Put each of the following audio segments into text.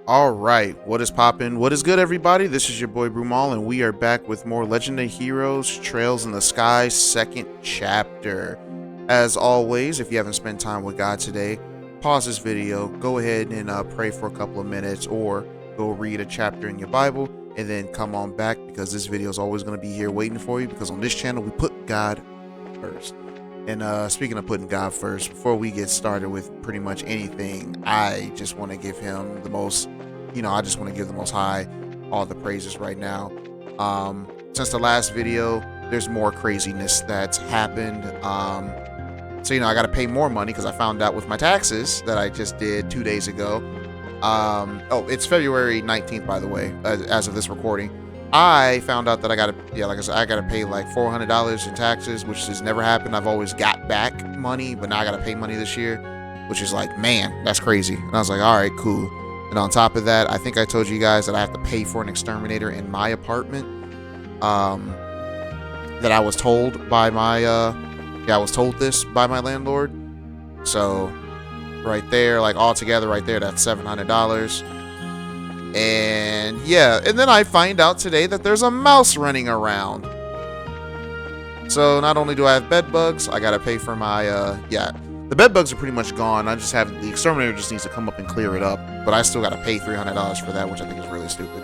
All right, what is poppin'? What is good, everybody? This is your boy Brumal, and we are back with more Legendary Heroes Trails in the Sky second chapter. As always, if you haven't spent time with God today, pause this video, go ahead and pray for a couple of minutes, or go read a chapter in your Bible, and then come on back because this video is always going to be here waiting for you, because on this channel we put God first. And speaking of putting God first, before we get started with pretty much anything, I just want to give him the most, I just want to give the Most High all the praises right now. Since the last video, there's more craziness that's happened. So, I got to pay more money because I found out with my taxes that I just did 2 days ago. Oh, it's February 19th, by the way, as of this recording. I found out that I gotta, like I said, I gotta pay like $400 in taxes, which has never happened. I've always got back money, but now I gotta pay money this year, which is like, man, that's crazy. And I was like, all right, cool. And on top of that, I think I told you guys that I have to pay for an exterminator in my apartment. That I was told by my, I was told this by my landlord. So right there, like all together right there, that's $700. And yeah, and then I find out today that there's a mouse running around. So not only do I have bed bugs, I gotta pay for my the bed bugs are pretty much gone. I just have the exterminator just needs to come up and clear it up, but I still gotta pay $300 for that, which I think is really stupid.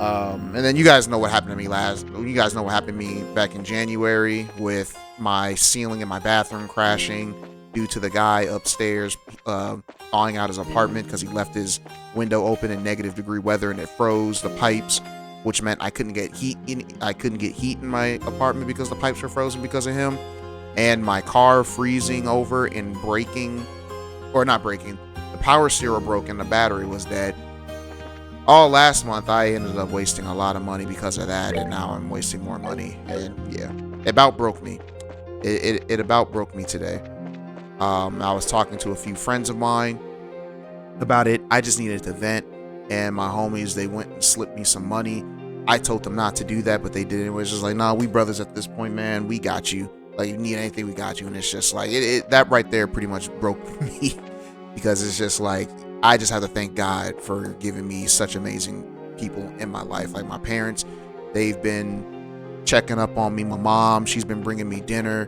And then you guys know what happened to me back in January with my ceiling in my bathroom crashing due to the guy upstairs thawing out his apartment because he left his window open in -degree weather and it froze the pipes, which meant I couldn't get heat in my apartment because the pipes were frozen because of him, and my car freezing over and breaking, or not breaking, the power steer broke and the battery was dead. All last month I ended up wasting a lot of money because of that, and now I'm wasting more money, and yeah, it about broke me. It about broke me today. I was talking to a few friends of mine about it. I just needed to vent, and my homies, they went and slipped me some money. I told them not to do that, but they did it. It was just like, nah, we brothers at this point, man. We got you. Like, you need anything, we got you. And it's just like, that right there pretty much broke me because it's just like, I just have to thank God for giving me such amazing people in my life. Like my parents, they've been checking up on me. My mom, she's been bringing me dinner.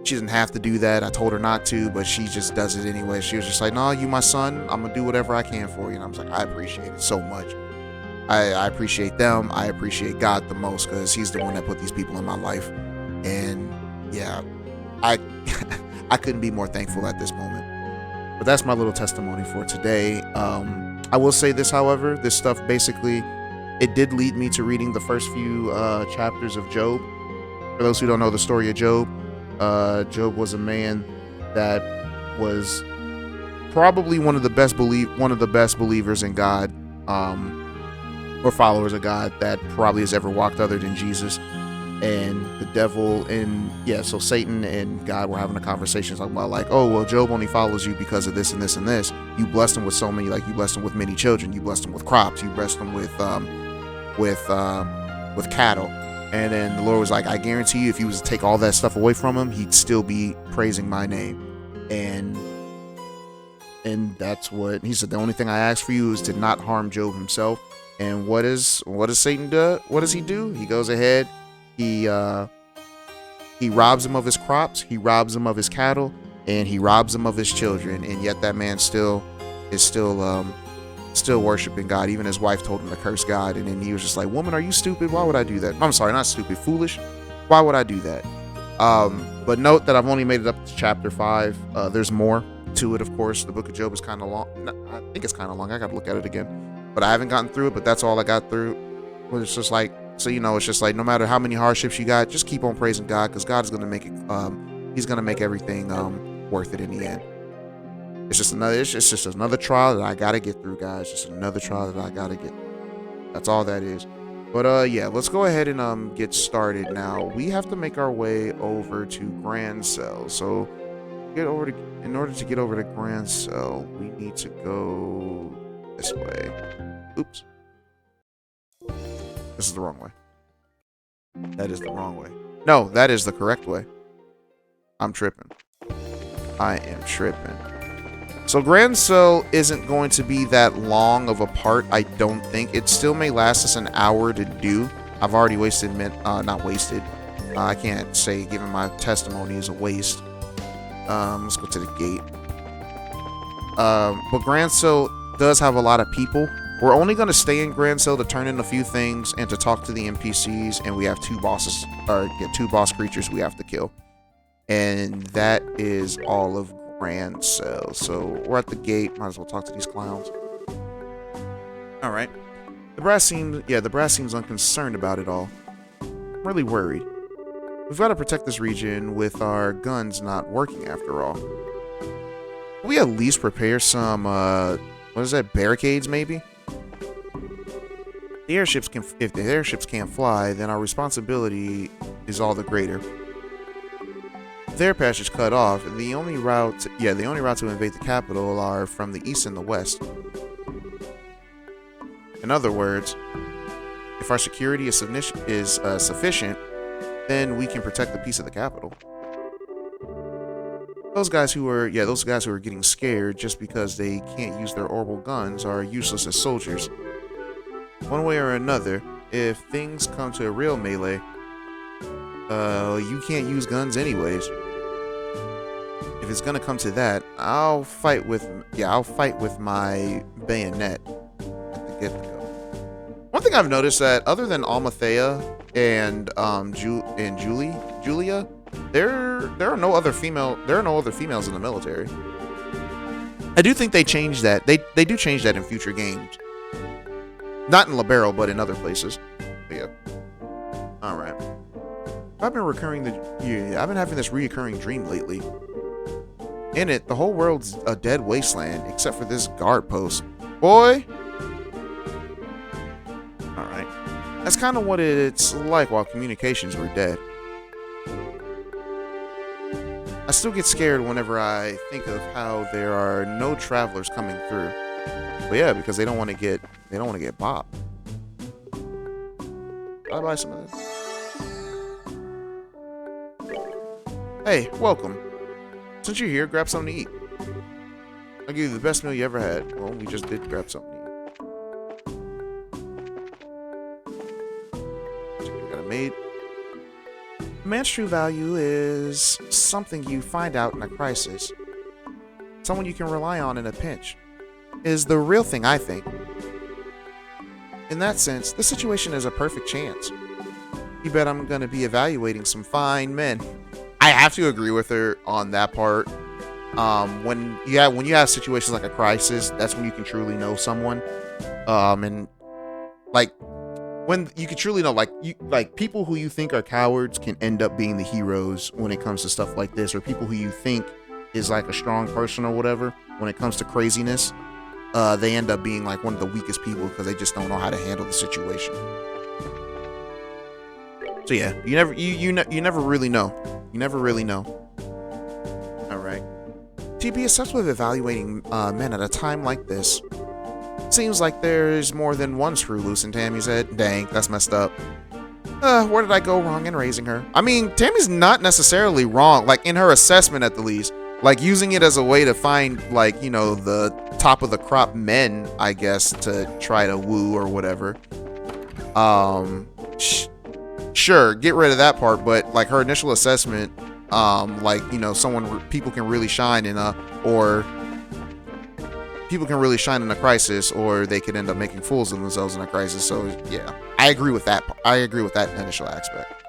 She doesn't have to do that. I told her not to, but she just does it anyway. She was just like, no, you my son. I'm going to do whatever I can for you. And I was like, I appreciate it so much. I appreciate them. I appreciate God the most because he's the one that put these people in my life. And yeah, I I couldn't be more thankful at this moment. But that's my little testimony for today. I will say this, however, this stuff basically, it did lead me to reading the first few chapters of Job. For those who don't know the story of Job, Job was a man that was probably one of the best believers in God, or followers of God that probably has ever walked other than Jesus. And the devil so Satan and God were having a conversation talking about like, oh well, Job only follows you because of this and this and this. You blessed him with so many, like you blessed him with many children, you blessed him with crops, you blessed him with cattle. And then the Lord was like, I guarantee you, if you was to take all that stuff away from him, he'd still be praising my name. And that's what he said. The only thing I ask for you is to not harm Job himself. And what does Satan do? What does he do? He goes ahead, he robs him of his crops, he robs him of his cattle, and he robs him of his children. And yet that man still worshiping God. Even his wife told him to curse God, and then he was just like, woman, are you stupid? Why would I do that? I'm sorry, not stupid, foolish. Why would I do that? But note that I've only made it up to chapter 5. There's more to it, of course. The book of Job is kind of long. I think it's kind of long. I gotta look at it again, but I haven't gotten through it. But that's all I got through. But it's just like, so it's just like, no matter how many hardships you got, just keep on praising God, because God is gonna make it. He's gonna make everything worth it in the end. It's just another trial that I gotta get through, guys. Just another trial that I gotta get through. That's all that is. But yeah, let's go ahead and get started now. We have to make our way over to Grancel. So in order to get over to Grancel, we need to go this way. Oops. This is the wrong way. That is the wrong way. No, that is the correct way. I'm tripping. I am tripping. So Grancel isn't going to be that long of a part, I don't think. It still may last us an hour to do. I've already wasted, not wasted. I can't say giving my testimony is a waste. Let's go to the gate. But Grancel does have a lot of people. We're only going to stay in Grancel to turn in a few things and to talk to the NPCs, and we have two bosses, or get two boss creatures we have to kill. And that is all of Grancel. So we're at the gate. Might as well talk to these clowns. All right. The brass seems unconcerned about it all. I'm really worried. We've got to protect this region with our guns not working after all. Can we at least prepare some, what is that, barricades maybe? If the airships can't fly, then our responsibility is all the greater. If their passage cut off, the only routes to invade the capital are from the east and the west. In other words, if our security is sufficient, then we can protect the peace of the capital. Those guys who are getting scared just because they can't use their orbital guns are useless as soldiers. One way or another, if things come to a real melee, you can't use guns anyways. If it's gonna come to that, I'll fight with my bayonet at the get-go. One thing I've noticed that other than Almathea and Julia, there are no other females in the military. I do think they changed that. They do change that in future games. Not in Libero, but in other places. But yeah. All right. I've been having this reoccurring dream lately. In it, the whole world's a dead wasteland, except for this guard post. Boy! Alright. That's kind of what it's like while communications were dead. I still get scared whenever I think of how there are no travelers coming through. But yeah, because they don't want to get bopped. I'll buy some of this. Hey, welcome. Since you're here, grab something to eat. I'll give you the best meal you ever had. Well, we just did grab something to eat. We got a maid. A man's true value is something you find out in a crisis. Someone you can rely on in a pinch. Is the real thing, I think. In that sense, this situation is a perfect chance. You bet I'm going to be evaluating some fine men. I have to agree with her on that part. When you have situations like a crisis, that's when you can truly know someone. And like when you can truly know, like people who you think are cowards can end up being the heroes when it comes to stuff like this, or people who you think is like a strong person or whatever. When it comes to craziness, they end up being like one of the weakest people because they just don't know how to handle the situation. So yeah, you never really know. You never really know. All right. To be obsessed with evaluating men at a time like this. Seems like there's more than one screw loose in Tammy's head. Dang, that's messed up. Where did I go wrong in raising her? I mean, Tammy's not necessarily wrong, like in her assessment at the least. Like using it as a way to find, like, you know, the top of the crop men, I guess, to try to woo or whatever. Sure, get rid of that part, but like her initial assessment, like, you know, people can really shine in a crisis, or they could end up making fools of themselves in a crisis. So yeah, I agree with that. I agree with that initial aspect.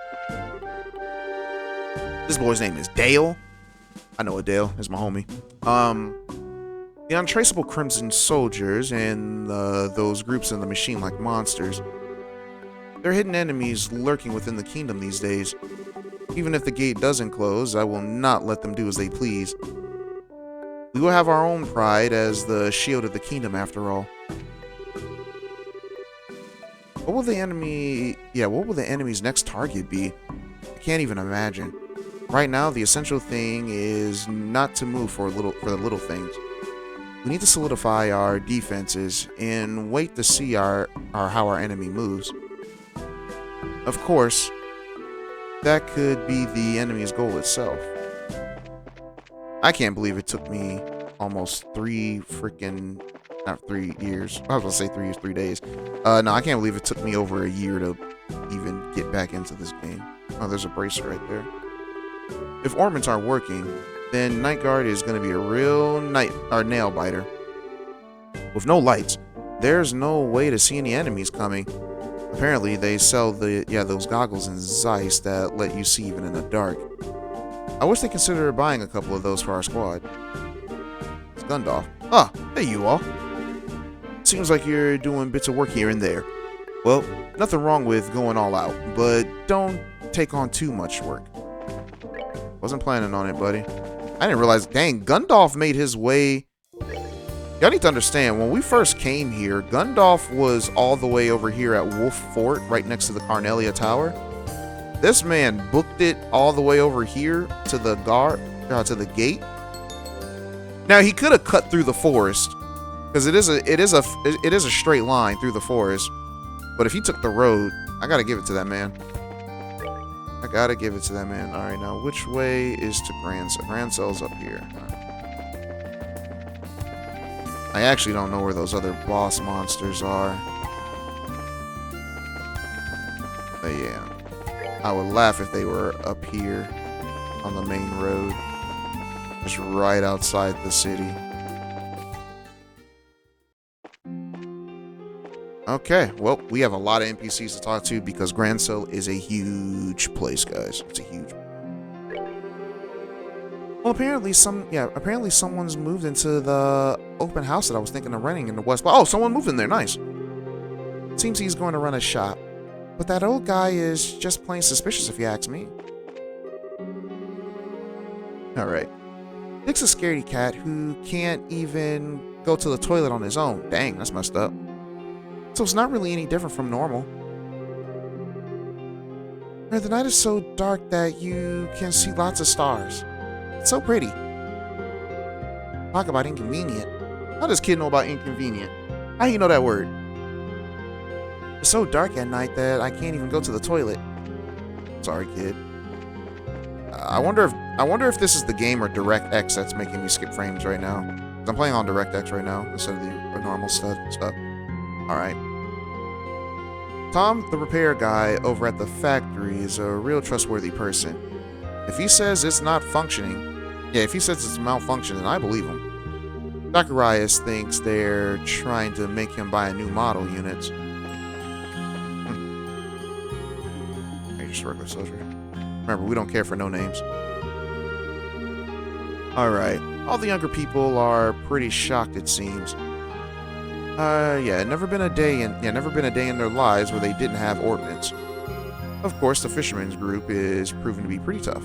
This boy's name is Dale. I know a Dale is my homie. The untraceable Crimson Soldiers and those groups in the machine like monsters. There are hidden enemies lurking within the kingdom these days. Even if the gate doesn't close, I will not let them do as they please. We will have our own pride as the shield of the kingdom after all. What will the enemy's next target be? I can't even imagine. Right now, the essential thing is not to move for the little things. We need to solidify our defenses and wait to see how our enemy moves. Of course, that could be the enemy's goal itself. I can't believe it took me almost 3 freaking, not 3 years. I was gonna say 3 years, 3 days. No, I can't believe it took me over a year to even get back into this game. Oh, there's a bracer right there. If ornaments aren't working, then Night Guard is gonna be a real nail biter. With no lights, there's no way to see any enemies coming. Apparently, they sell those goggles in Zeiss that let you see even in the dark. I wish they considered buying a couple of those for our squad. It's Gundalf. Ah, hey you all. Seems like you're doing bits of work here and there. Well, nothing wrong with going all out, but don't take on too much work. Wasn't planning on it, buddy. I didn't realize, dang, Gundalf made his way. Y'all need to understand, when we first came here, Gundalf was all the way over here at Wolf Fort, right next to the Carnelia Tower. This man booked it all the way over here to the gate. Now he could have cut through the forest, because it is a straight line through the forest. But if he took the road, I gotta give it to that man. I gotta give it to that man. All right, now which way is to Grancel? Grancel's up here. I actually don't know where those other boss monsters are. But yeah, I would laugh if they were up here on the main road, just right outside the city. Okay, well, we have a lot of NPCs to talk to because Grancel is a huge place, guys. It's a huge. Well, apparently someone's moved into the open house that I was thinking of renting in the West. Oh, someone moved in there. Nice. Seems he's going to run a shop. But that old guy is just plain suspicious if you ask me. Alright. Nick's a scaredy cat who can't even go to the toilet on his own. Dang, that's messed up. So it's not really any different from normal. The night is so dark that you can see lots of stars. It's so pretty. Talk about inconvenient. How does kid know about inconvenient? How do you know that word? It's so dark at night that I can't even go to the toilet. Sorry, kid. I wonder if this is the game or DirectX that's making me skip frames right now. I'm playing on DirectX right now instead of the normal stuff. All right. Tom, the repair guy over at the factory, is a real trustworthy person. If he says it's not functioning, if he says it's malfunctioning, I believe him. Zacharias thinks they're trying to make him buy a new model unit. Hey, just a regular soldier. Remember, we don't care for no names. Alright. All the younger people are pretty shocked, it seems. Never been a day in their lives where they didn't have ordnance. Of course, the fishermen's group is proven to be pretty tough.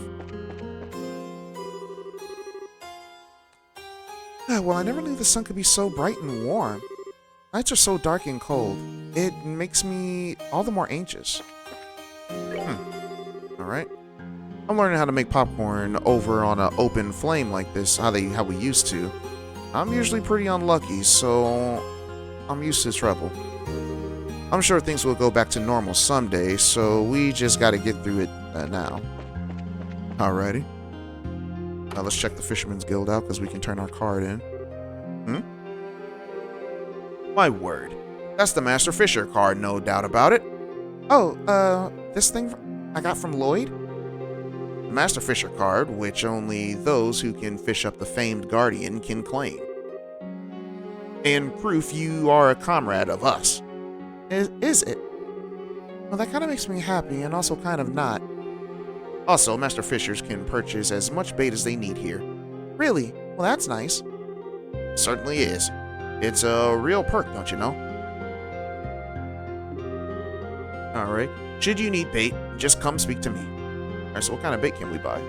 Well, I never knew the sun could be so bright and warm. Nights are so dark and cold. It makes me all the more anxious. Alright. I'm learning how to make popcorn over on an open flame like this, how we used to. I'm usually pretty unlucky, so I'm used to trouble. I'm sure things will go back to normal someday, so we just gotta get through it now. Alrighty. Now let's check the Fisherman's Guild out, because we can turn our card in. My word. That's the Master Fisher card, no doubt about it. Oh, this thing I got from Lloyd? The Master Fisher card, which only those who can fish up the famed Guardian can claim. And proof you are a comrade of us. Is it? Well, that kind of makes me happy, and also kind of not. Also, Master Fishers can purchase as much bait as they need here. Really? Well, that's nice. Certainly is. It's a real perk, don't you know? Alright. Should you need bait, just come speak to me. Alright, so what kind of bait can we buy?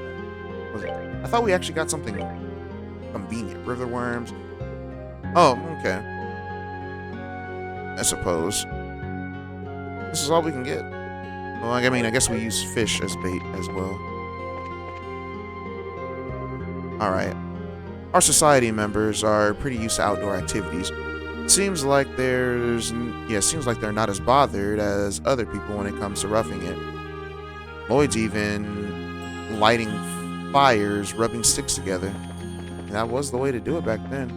I thought we actually got something convenient. River worms. Oh, okay. I suppose. This is all we can get. Well, I mean, I guess we use fish as bait as well. Alright. Our society members are pretty used to outdoor activities. Seems like they're not as bothered as other people when it comes to roughing it. Lloyd's even lighting fires, rubbing sticks together. That was the way to do it back then.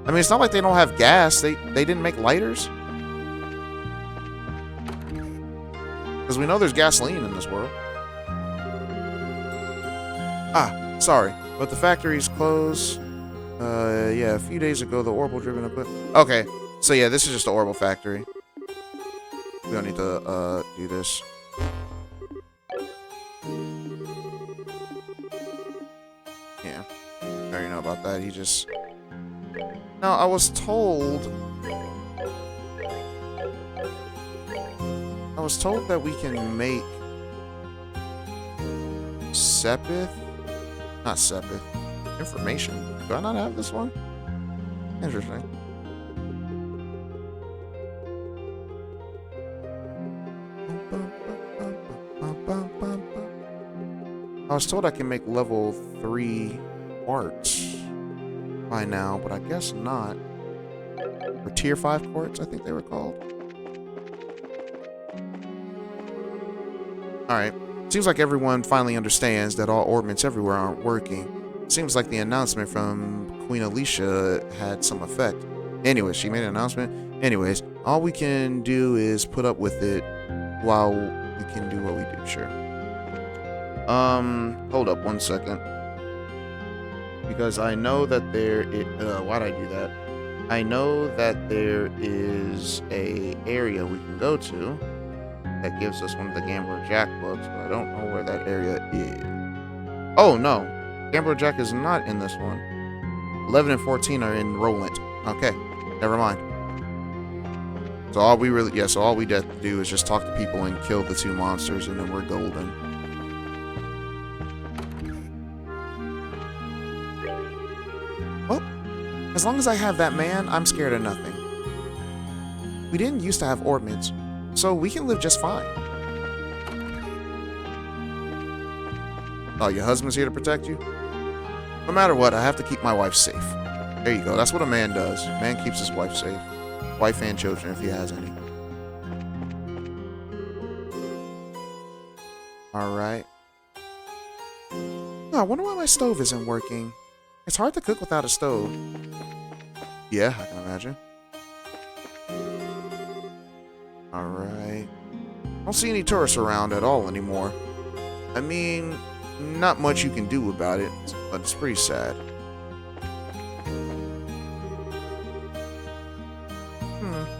I mean, it's not like they don't have gas. They didn't make lighters. Because we know there's gasoline in this world. Ah, sorry. But the factory's closed. Yeah, a few days ago, the orbital-driven equipment. Okay, so yeah, this is just the orbital factory. We don't need to, do this. Yeah, I already know about that. He just... No, I was told that we can make Sepith? Not Sepith. Information. Do I not have this one? Interesting. I was told I can make level 3 quartz by now, but I guess not. Or tier 5 quartz, I think they were called. Alright. Seems like everyone finally understands that all ordnance everywhere aren't working. Seems like the announcement from Queen Alicia had some effect. Anyways, she made an announcement. Anyways, all we can do is put up with it while we can do what we do, sure. Hold up 1 second. Because I know that there is, why'd I do that? I know that there is a area we can go to that gives us one of the Gambler Jack books, but I don't know where that area is. Oh, no. Gambler Jack is not in this one. 11 and 14 are in Roland. Okay, never mind. So all we have to do is just talk to people and kill the 2 monsters, and then we're golden. Well, as long as I have that man, I'm scared of nothing. We didn't used to have ordnance, so we can live just fine. Oh, your husband's here to protect you? No matter what, I have to keep my wife safe. There you go. That's what a man does. A man keeps his wife safe. Wife and children, if he has any. Alright. Oh, I wonder why my stove isn't working. It's hard to cook without a stove. Yeah, I can imagine. Alright. I don't see any tourists around at all anymore. I mean, not much you can do about it, but it's pretty sad.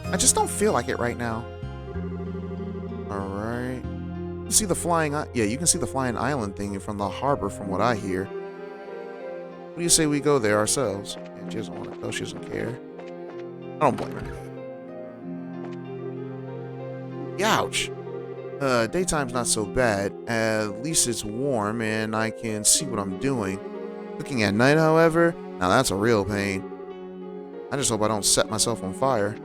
I just don't feel like it right now. Alright. You see the flying... Yeah, you can see the flying island thing from the harbor from what I hear. What do you say we go there ourselves? Yeah, she doesn't want to go. She doesn't care. I don't blame her. Ouch. Daytime's not so bad. At least it's warm and I can see what I'm doing. Cooking at night, however, now that's a real pain. I just hope I don't set myself on fire.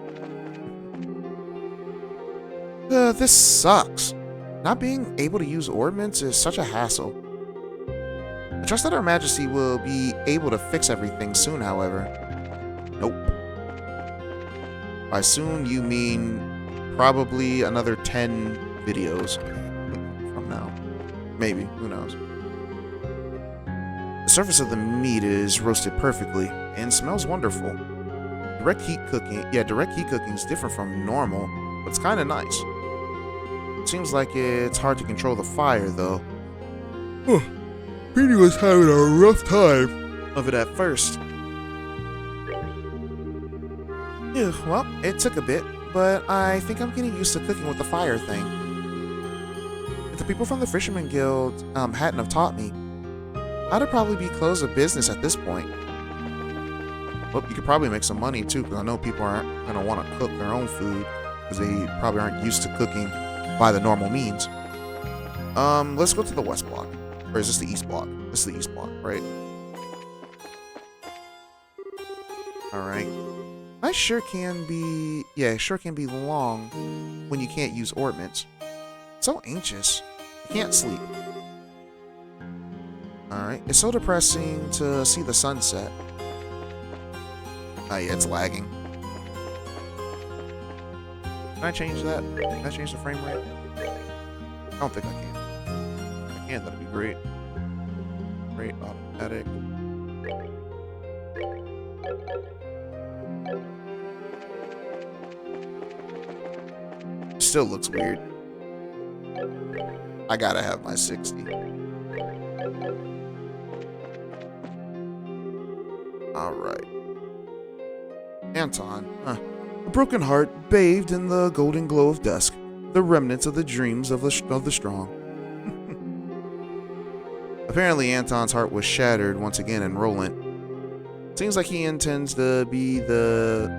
This sucks. Not being able to use ordnance is such a hassle. I trust that Her Majesty will be able to fix everything soon, however. Nope. By soon, you mean probably another 10 videos from now. Maybe. Who knows? The surface of the meat is roasted perfectly and smells wonderful. Direct heat cooking is different from normal, but it's kind of nice. It seems like it's hard to control the fire, though. Petey was having a rough time of it at first. Yeah, well, it took a bit, but I think I'm getting used to cooking with the fire thing. If the people from the Fisherman Guild hadn't have taught me, I'd have probably be closed of business at this point. Well, you could probably make some money too, because I know people aren't going to want to cook their own food, because they probably aren't used to cooking by the normal means. Let's go to the west block. Or is this the east block? This is the east block, right? Alright. I sure can be... Yeah, it sure can be long when you can't use ordnance. It's so anxious. I can't sleep. Alright. It's so depressing to see the sunset. Oh yeah, it's lagging. Can I change that? Can I change the frame rate? I don't think I can. If I can, that'd be great. Great automatic. Still looks weird. I gotta have my 60. Alright. Anton. A broken heart bathed in the golden glow of dusk. The remnants of the dreams of the strong. Apparently, Anton's heart was shattered once again in Roland. Seems like he intends to be a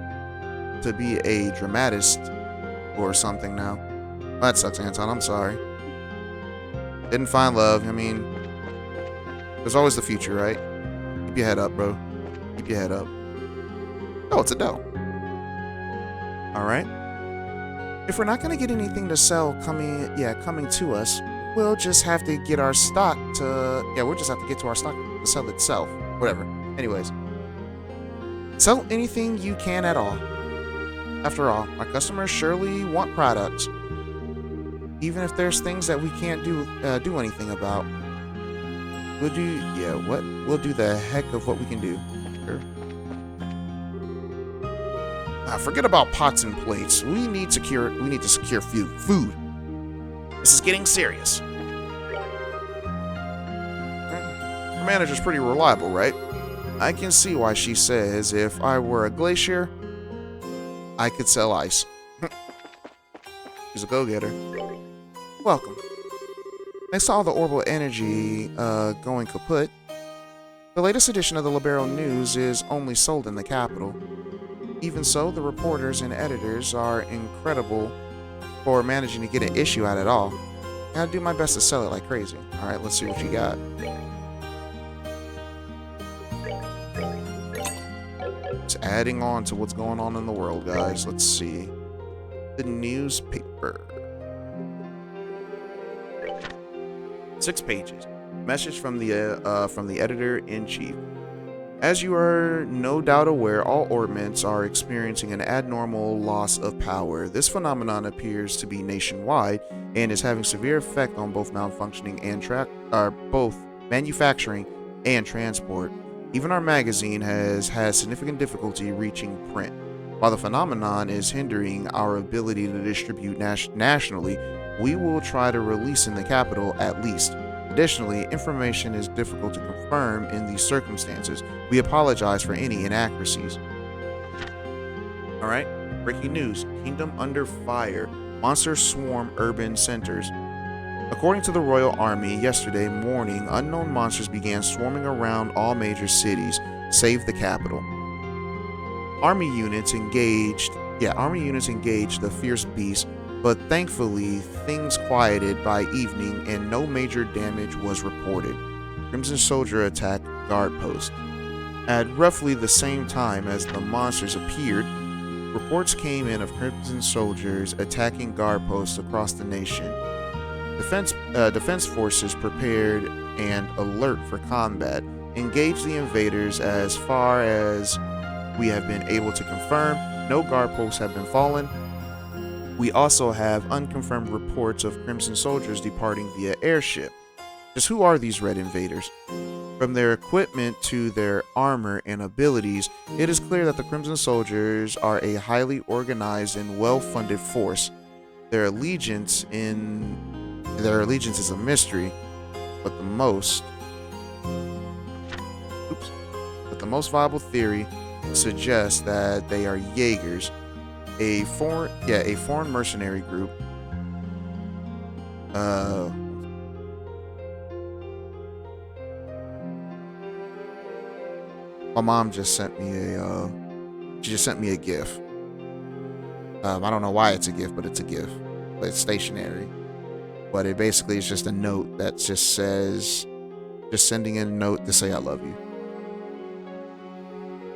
dramatist or something now. Well, that sucks, Anton. I'm sorry. Didn't find love. I mean, there's always the future, right? Keep your head up, bro. Keep your head up. Oh, it's Adele. All right. If we're not gonna get anything to sell coming to us, we'll just have to get our stock to. Yeah, we'll just have to get to our stock to sell itself. Whatever. Anyways, sell anything you can at all. After all, our customers surely want products, even if there's things that we can't do anything about. We'll do the heck of what we can do. Sure. Forget about pots and plates. We need to secure food. This is getting serious. The manager's pretty reliable, right? I can see why she says if I were a glacier, I could sell ice. She's a go-getter. Welcome. Next to all the orbital energy going kaput, the latest edition of the Libero News is only sold in the capital. Even so, the reporters and editors are incredible for managing to get an issue out at all. Gotta do my best to sell it like crazy. Alright, let's see what you got. It's adding on to what's going on in the world, guys. Let's see. The newspaper. 6 pages. Message from the editor-in-chief. As you are no doubt aware, all orbits are experiencing an abnormal loss of power. This phenomenon appears to be nationwide and is having severe effect on both malfunctioning and both manufacturing and transport. Even our magazine has had significant difficulty reaching print. While the phenomenon is hindering our ability to distribute nationally, we will try to release in the capital at least. Additionally, information is difficult to confirm in these circumstances. We apologize for any inaccuracies. Alright, breaking news. Kingdom under fire. Monsters swarm urban centers. According to the Royal Army, yesterday morning, unknown monsters began swarming around all major cities, save the capital. Army units engaged the fierce beasts, but thankfully things quieted by evening and no major damage was reported. Crimson Soldier attacked guard post. At roughly the same time as the monsters appeared, reports came in of Crimson Soldiers attacking guard posts across the nation. Defense forces prepared and alert for combat, engaged the invaders. As far as we have been able to confirm, no guard posts have been fallen. We also have unconfirmed reports of Crimson Soldiers departing via airship. Just who are these red invaders? From their equipment to their armor and abilities, it is clear that the Crimson Soldiers are a highly organized and well-funded force. Their allegiance is a mystery, but the most viable theory suggests that they are Jaegers, a foreign mercenary group. My mom just sent me a GIF. I don't know why it's a GIF, but it's a GIF. But it's stationary. But it basically is just a note that just says, just sending in a note to say I love you.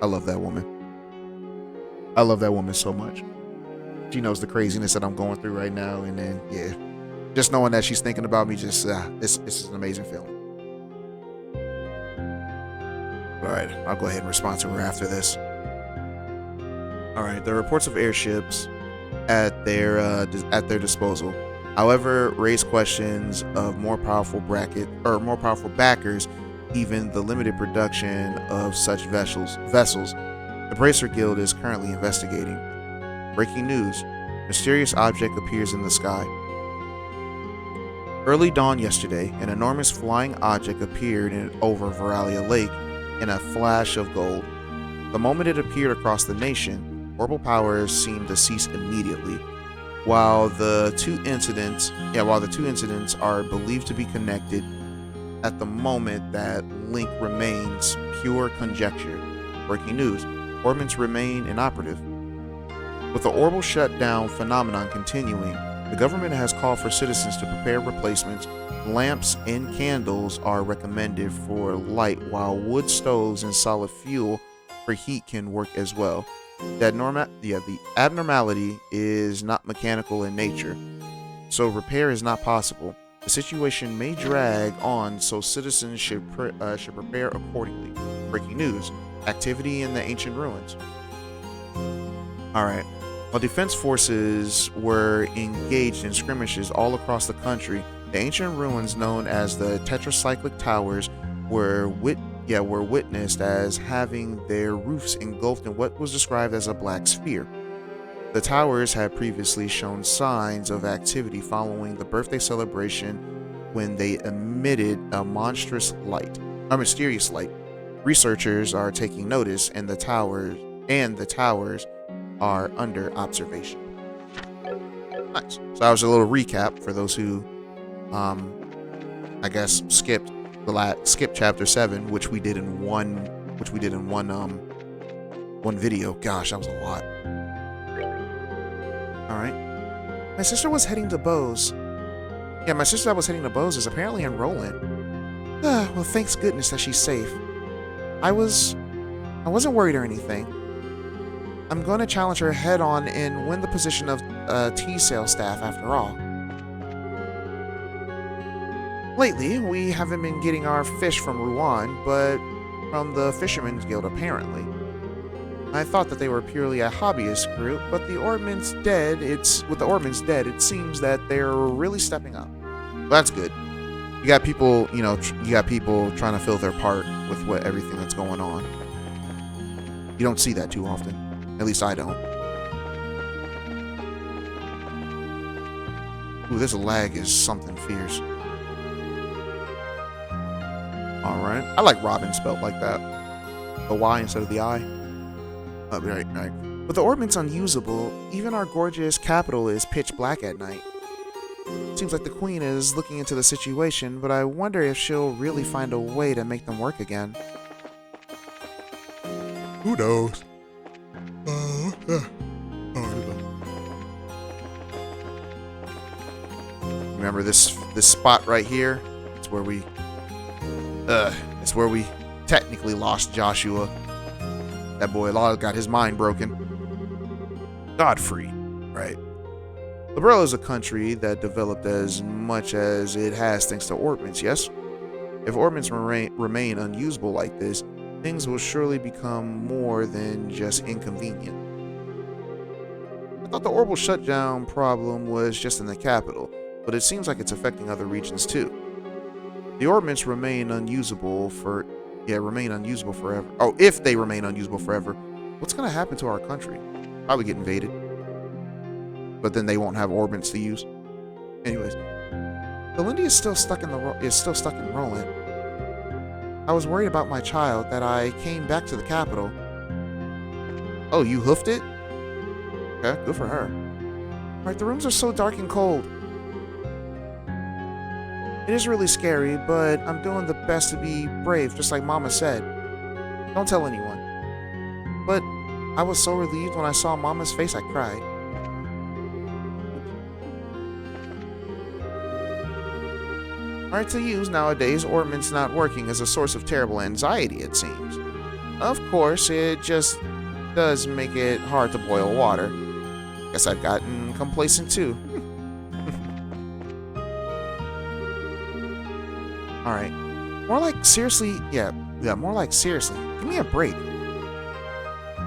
I love that woman. I love that woman so much. She knows the craziness that I'm going through right now, and then yeah, just knowing that she's thinking about me, just this is an amazing feeling. All right, I'll go ahead and respond to her after this. All right, there are reports of airships at their disposal. However, raise questions of more powerful backers even the limited production of such vessels. The Bracer Guild is currently investigating. Breaking news. Mysterious object appears in the sky. Early dawn yesterday, an enormous flying object appeared over Veralia Lake in a flash of gold. The moment it appeared across the nation, orbital powers seemed to cease immediately. While the two incidents are believed to be connected, at the moment that link remains pure conjecture. Breaking news. Orbits remain inoperative. With the orbital shutdown phenomenon continuing, the government has called for citizens to prepare replacements. Lamps and candles are recommended for light, while wood stoves and solid fuel for heat can work as well. The abnormality is not mechanical in nature, so repair is not possible. The situation may drag on, so citizens should prepare accordingly. Breaking news. Activity in the ancient ruins. Alright. While defense forces were engaged in skirmishes all across the country, the ancient ruins known as the Tetracyclic Towers were witnessed as having their roofs engulfed in what was described as a black sphere. The towers had previously shown signs of activity following the birthday celebration when they emitted a mysterious light. Researchers are taking notice, and the towers are under observation. Nice. So that was a little recap for those who, I guess, skipped chapter 7, which we did in one video. Gosh, that was a lot. All right. My sister was heading to Bose. Yeah, my sister that was heading to Bose is apparently enrolling. Well, thanks goodness that she's safe. I wasn't worried or anything. I'm going to challenge her head on and win the position of T-Sale staff after all. Lately, we haven't been getting our fish from Wereian, but from the Fishermen's Guild apparently. I thought that they were purely a hobbyist group, but with the Orbman's dead, it seems that they're really stepping up. Well, that's good. You got people, trying to fill their part with everything that's going on. You don't see that too often. At least I don't. Ooh, this lag is something fierce. Alright. I like Robin spelled like that. The Y instead of the I. Oh, right. With the Orbman's unusable, even our gorgeous capital is pitch black at night. Seems like the Queen is looking into the situation, but I wonder if she'll really find a way to make them work again. Who knows? Remember this spot right here? It's where we technically lost Joshua. That boy got his mind broken. Godfrey, right? Librella is a country that developed as much as it has thanks to Orbmans, yes? If Orbmans remain unusable like this, things will surely become more than just inconvenient. I thought the orbital shutdown problem was just in the capital, but it seems like it's affecting other regions too. The Orbmans remain unusable forever. Oh, if they remain unusable forever, what's going to happen to our country? Probably get invaded. But then they won't have Orbmans to use. Anyways, Belinda is still stuck in Roland. I was worried about my child that I came back to the capital. Oh, you hoofed it? Okay, good for her. Alright, the rooms are so dark and cold. It is really scary, but I'm doing the best to be brave, just like Mama said. Don't tell anyone. But I was so relieved when I saw Mama's face I cried. Alright, to use nowadays, Orbman's not working as a source of terrible anxiety, it seems. Of course, it just does make it hard to boil water. Guess I've gotten complacent too. Alright. More like seriously, more like seriously. Give me a break.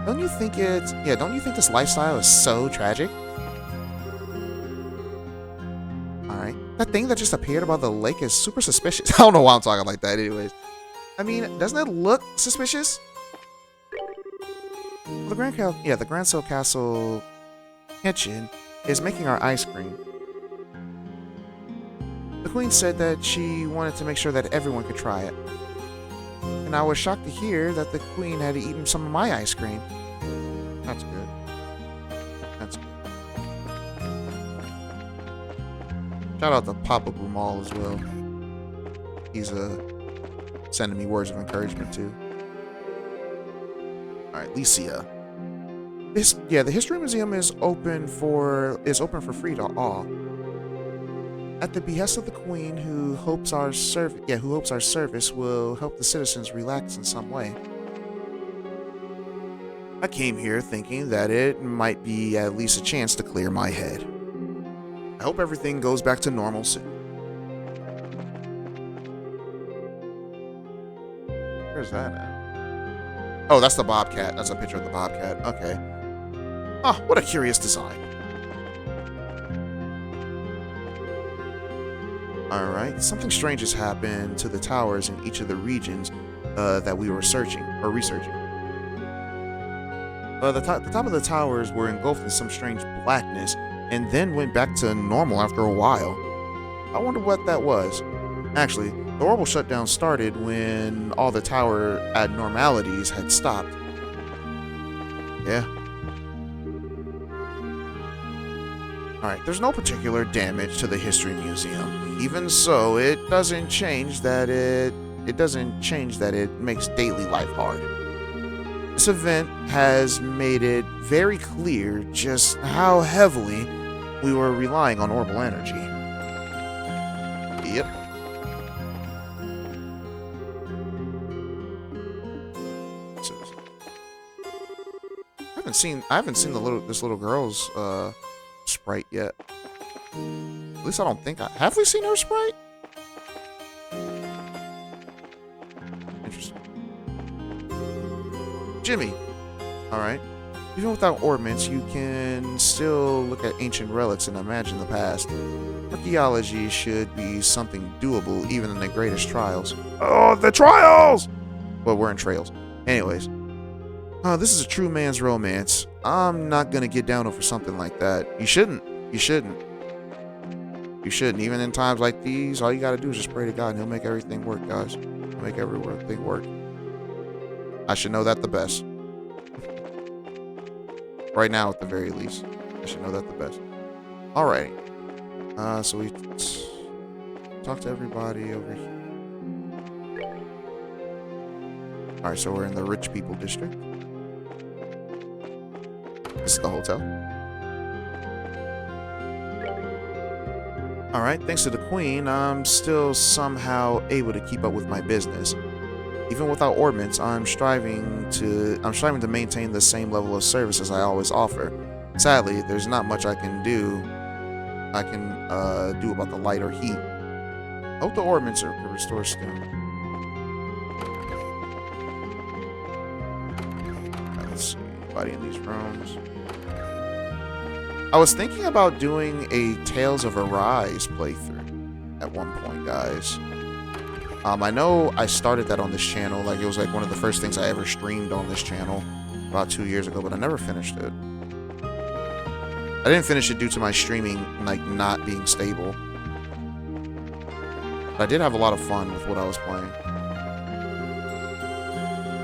Don't you think this lifestyle is so tragic? Alright. That thing that just appeared above the lake is super suspicious. I don't know why I'm talking like that anyways. I mean, doesn't it look suspicious? Well, the Grancel Castle kitchen is making our ice cream. The queen said that she wanted to make sure that everyone could try it. And I was shocked to hear that the queen had eaten some of my ice cream. That's good. That's good. Shout out to Papa Brumal as well. He's sending me words of encouragement too. Alright, Licia. The History Museum is open for free to all. At the behest of the Queen, who hopes our service will help the citizens relax in some way. I came here thinking that it might be at least a chance to clear my head. I hope everything goes back to normal soon. Where's that at? Oh, that's the Bobcat. That's a picture of the Bobcat. Okay. Ah, what a curious design. Alright, something strange has happened to the towers in each of the regions that we were researching. The top of the towers were engulfed in some strange blackness and then went back to normal after a while. I wonder what that was. Actually, the horrible shutdown started when all the tower abnormalities had stopped. Yeah. Alright, there's no particular damage to the History Museum. Even so, it doesn't change that it makes daily life hard. This event has made it very clear just how heavily we were relying on orbital energy. Yep. I haven't seen this little girl's sprite yet. At least I don't think have we seen her sprite? Interesting. Jimmy. Alright. Even without ornaments, you can still look at ancient relics and imagine the past. Archaeology should be something doable even in the greatest trials. Oh, the trials! Well, we're in trails. Anyways. This is a true man's romance. I'm not gonna get down over something like that. You shouldn't. You shouldn't. You shouldn't. Even in times like these, all you gotta do is just pray to God and He'll make everything work, guys. He'll make everything work. I should know that the best. Right now, at the very least. I should know that the best. Alright. So we talk to everybody over here. Alright, so we're in the rich people district. This is the hotel. Alright, thanks to the Queen, I'm still somehow able to keep up with my business. Even without ornaments, I'm striving to maintain the same level of service as I always offer. Sadly, there's not much I can do about the light or heat. I hope the ornaments are restored soon. Let's see, anybody in these rooms? I was thinking about doing a Tales of Arise playthrough at one point, guys. I know I started that on this channel, like it was like one of the first things I ever streamed on this channel about 2 years ago, but I never finished it. I didn't finish it due to my streaming like not being stable. But I did have a lot of fun with what I was playing.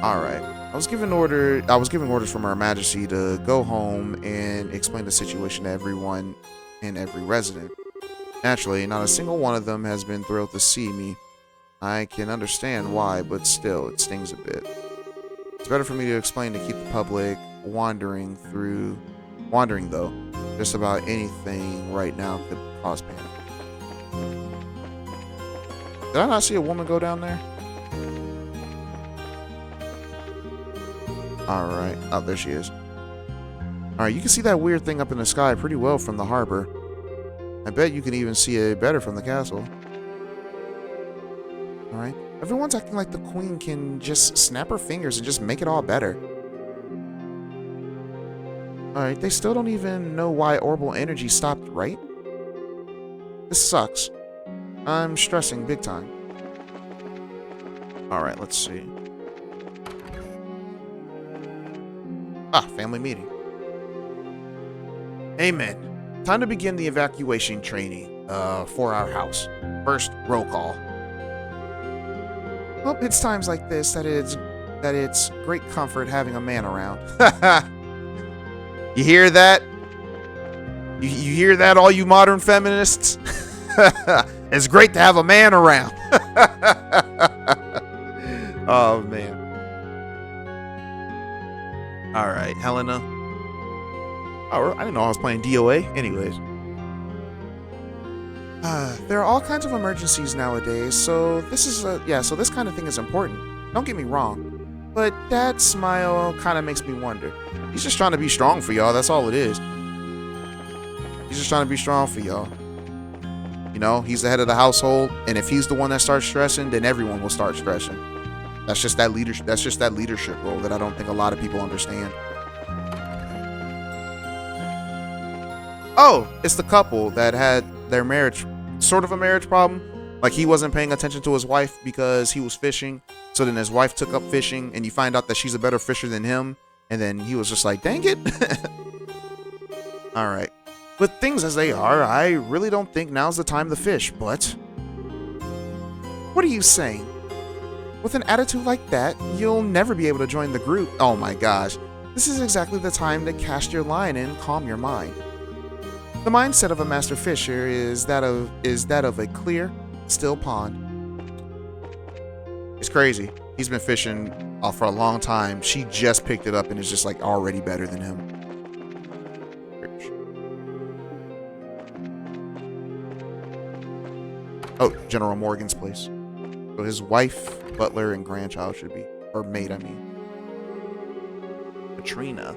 Alright. I was giving orders from Her Majesty to go home and explain the situation to everyone and every resident. Naturally, not a single one of them has been thrilled to see me. I can understand why, but still, it stings a bit. It's better for me to explain to keep the public wandering though. Just about anything right now could cause panic. Did I not see a woman go down there? Alright. Oh, there she is. Alright, you can see that weird thing up in the sky pretty well from the harbor. I bet you can even see it better from the castle. Alright. Everyone's acting like the Queen can just snap her fingers and just make it all better. Alright, they still don't even know why orbital energy stopped, right? This sucks. I'm stressing big time. Alright, let's see. Ah, family meeting. Amen. Time to begin the evacuation training for our house. First, roll call. Well, it's times like this that it's great comfort having a man around. You hear that? You hear that, all you modern feminists? It's great to have a man around. Oh, man. All right, Helena. Oh, I didn't know I was playing DOA. Anyways. There are all kinds of emergencies nowadays, so this kind of thing is important. Don't get me wrong, but Dad's smile kind of makes me wonder. He's just trying to be strong for y'all. That's all it is. He's just trying to be strong for y'all. You know, he's the head of the household, and if he's the one that starts stressing, then everyone will start stressing. That's just that leadership. That's just that leadership role that I don't think a lot of people understand. Oh, it's the couple that had their marriage, sort of a marriage problem. Like he wasn't paying attention to his wife because he was fishing. So then his wife took up fishing, and you find out that she's a better fisher than him. And then he was just like, dang it. All right. With things as they are, I really don't think now's the time to fish, but... What are you saying? With an attitude like that, you'll never be able to join the group. Oh my gosh. This is exactly the time to cast your line and calm your mind. The mindset of a master fisher is that of a clear, still pond. It's crazy. He's been fishing for a long time. She just picked it up and is just like already better than him. Oh, General Morgan's place. So his wife, butler, and grandchild should be, or maid, I mean. Katrina.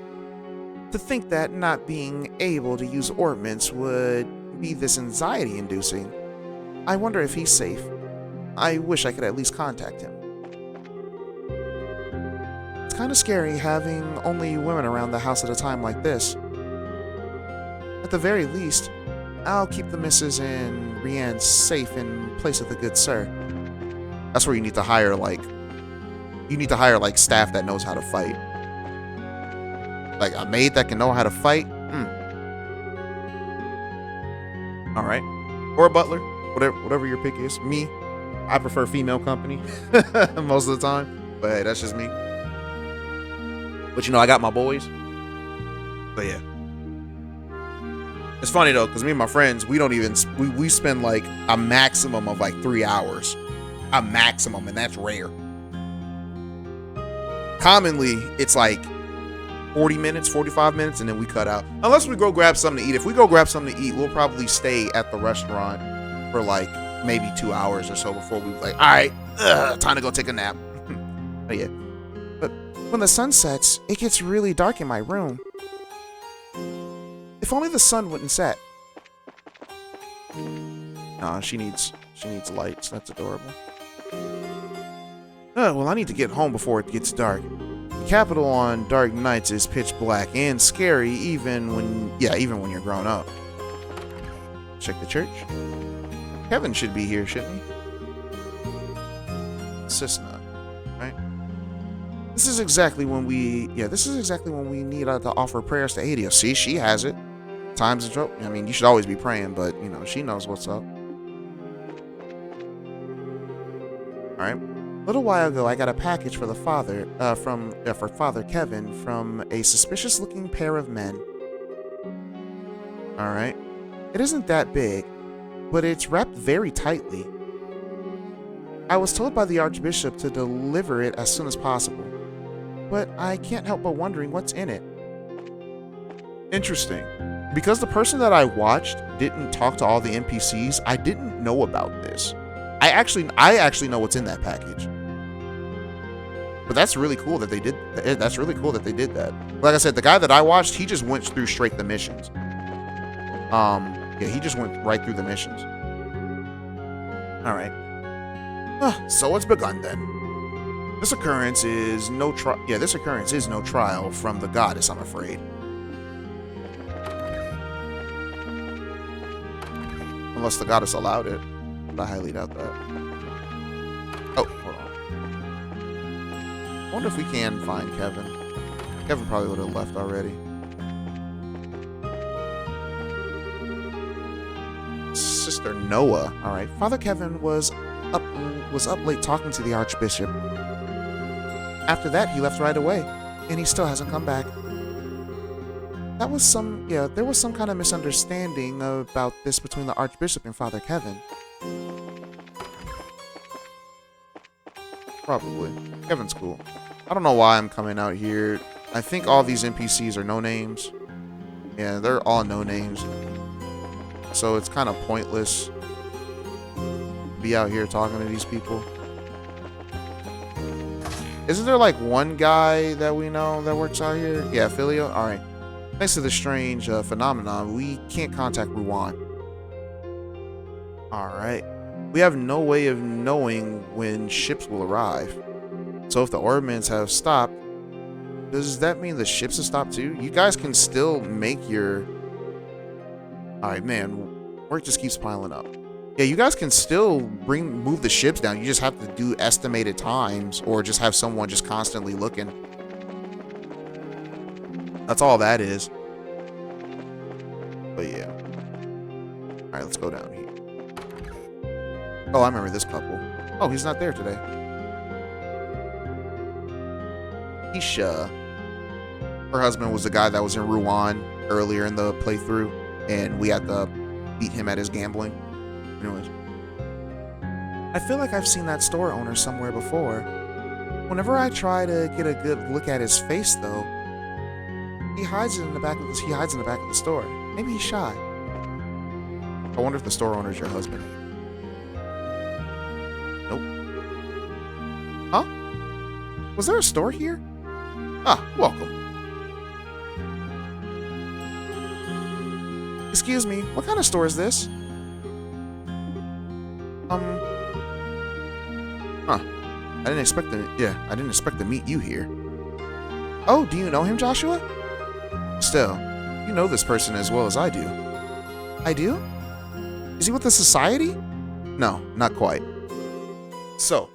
To think that not being able to use ornaments would be this anxiety-inducing. I wonder if he's safe. I wish I could at least contact him. It's kind of scary having only women around the house at a time like this. At the very least, I'll keep the missus and Wereian safe in place of the good sir. That's where you need to hire like staff that knows how to fight. Like a maid that can know how to fight. All right, or a butler, whatever your pick is. Me, I prefer female company most of the time, but hey, that's just me. But you know, I got my boys. But yeah. It's funny though, because me and my friends, we don't even, we spend like a maximum of like 3 hours. A maximum, and that's rare. Commonly, it's like 40 minutes, 45 minutes, and then we cut out. Unless we go grab something to eat. If we go grab something to eat, we'll probably stay at the restaurant for like maybe 2 hours or so before we like, all right, time to go take a nap. But yeah. But when the sun sets, it gets really dark in my room. If only the sun wouldn't set. Nah, she needs lights. That's adorable. Well, I need to get home before it gets dark. The capital on dark nights is pitch black and scary even when you're grown up. Check the church. Kevin should be here, shouldn't he? Cisna, right? This is exactly when we need to offer prayers to Adia. See, she has it. Times of trouble. I mean, you should always be praying, but you know, she knows what's up. All right. A little while ago, I got a package for the father, for Father Kevin from a suspicious-looking pair of men. All right. It isn't that big, but it's wrapped very tightly. I was told by the Archbishop to deliver it as soon as possible, but I can't help but wondering what's in it. Interesting. Because the person that I watched didn't talk to all the NPCs, I didn't know about this. I actually know what's in that package. But that's really cool that they did. That's really cool that they did that. Like I said, the guy that I watched, he just went through straight the missions. Yeah, he just went right through the missions. All right. So it's begun then. This occurrence is no trial from the goddess, I'm afraid. Unless the goddess allowed it. But I highly doubt that. Oh, hold on. wonder if we can find Kevin. Kevin probably would have left already. Sister Noah. All right. Father Kevin was up late talking to the Archbishop. After that, he left right away, and he still hasn't come back. There was some kind of misunderstanding about this between the Archbishop and Father Kevin. Probably. Kevin's cool. I don't know why I'm coming out here. I think all these NPCs are no names. Yeah, they're all no names. So it's kind of pointless to be out here talking to these people. Isn't there like one guy that we know that works out here? Yeah, Filio? Alright. Thanks to the strange phenomenon, we can't contact Ruan. Alright. We have no way of knowing when ships will arrive. So if the orbments have stopped, does that mean the ships have stopped too? You guys can still make your... Alright, man. Work just keeps piling up. Yeah, you guys can still move the ships down. You just have to do estimated times or just have someone just constantly looking. That's all that is. But yeah. Alright, let's go down here. Oh, I remember this couple. Oh, he's not there today. Isha. Her husband was the guy that was in Ruan earlier in the playthrough, and we had to beat him at his gambling. Anyways. I feel like I've seen that store owner somewhere before. Whenever I try to get a good look at his face, though, he hides in the back of the store. Maybe he's shy. I wonder if the store owner is your husband. Nope. Huh? Was there a store here? Ah, welcome. Excuse me, what kind of store is this? I didn't expect to meet you here. Oh, do you know him, Joshua? Still, you know this person as well as I do. I do? Is he with the society? No, not quite. So,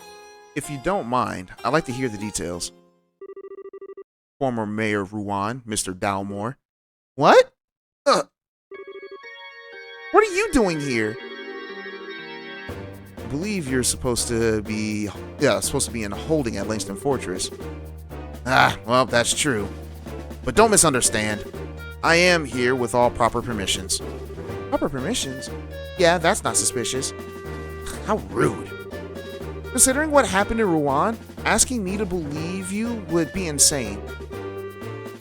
if you don't mind, I'd like to hear the details. Former Mayor of Ruan, Mr. Dalmore. What? What are you doing here? I believe you're supposed to be in holding at Langston Fortress. Ah, well, that's true. But don't misunderstand. I am here with all proper permissions. Proper permissions? Yeah, that's not suspicious. How rude. Considering what happened in Ruan, asking me to believe you would be insane.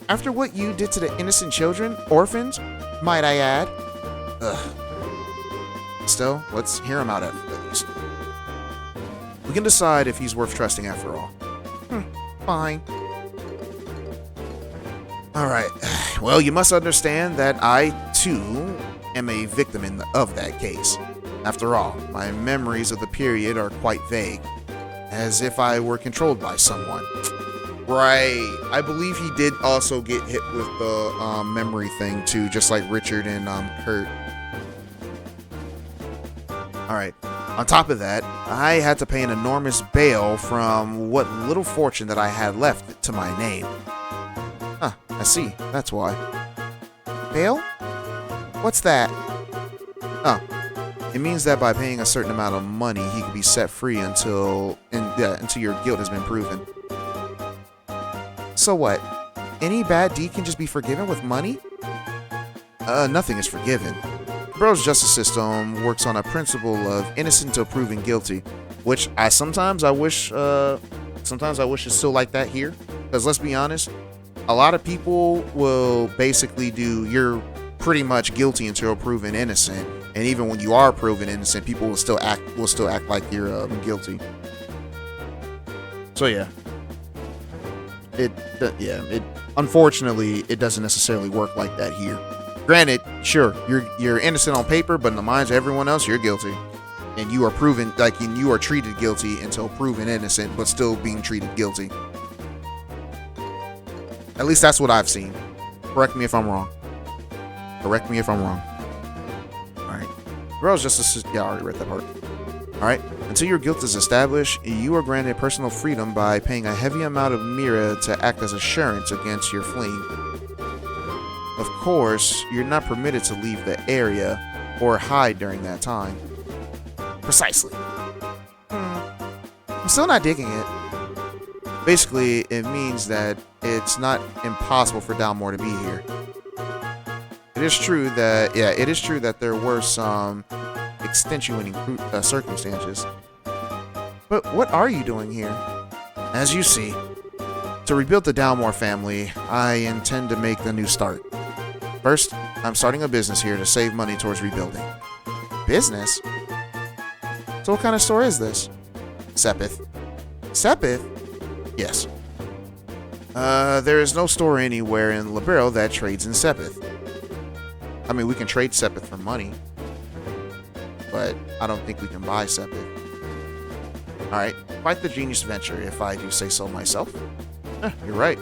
After what you did to the innocent children, orphans, might I add. Ugh. Still, let's hear him out at least. We can decide if he's worth trusting after all. Fine. Alright, well, you must understand that I, too, am a victim of that case. After all, my memories of the period are quite vague, as if I were controlled by someone. Right, I believe he did also get hit with the memory thing, too, just like Richard and Kurt. Alright, on top of that, I had to pay an enormous bail from what little fortune that I had left to my name. Huh, I see. That's why. Bail? What's that? Oh, it means that by paying a certain amount of money, he can be set free until your guilt has been proven. So what? Any bad deed can just be forgiven with money? Nothing is forgiven. The borough's justice system works on a principle of innocent until proven guilty, which sometimes I wish it's still like that here. Because let's be honest, a lot of people will basically do you're pretty much guilty until proven innocent, and even when you are proven innocent, people will still act like you're guilty. So yeah, unfortunately it doesn't necessarily work like that here. Granted, sure, you're innocent on paper, but in the minds of everyone else, you're guilty, and you are proven and you are treated guilty until proven innocent, but still being treated guilty. At least that's what I've seen. Correct me if I'm wrong. Correct me if I'm wrong. Alright. Girls just... Yeah, I already read that part. Alright. Until your guilt is established, you are granted personal freedom by paying a heavy amount of mira to act as assurance against your fleeing. Of course, you're not permitted to leave the area or hide during that time. Precisely. I'm still not digging it. Basically, it means that it's not impossible for Dalmore to be here. It is true that there were some extenuating circumstances. But what are you doing here? As you see, to rebuild the Dalmore family, I intend to make a new start. First, I'm starting a business here to save money towards rebuilding. Business? So what kind of store is this? Sepith. Sepith? Yes. There is no store anywhere in Libero that trades in Sepith. I mean, we can trade Sepith for money, but I don't think we can buy Sepith. Alright, quite the genius venture, if I do say so myself. You're right.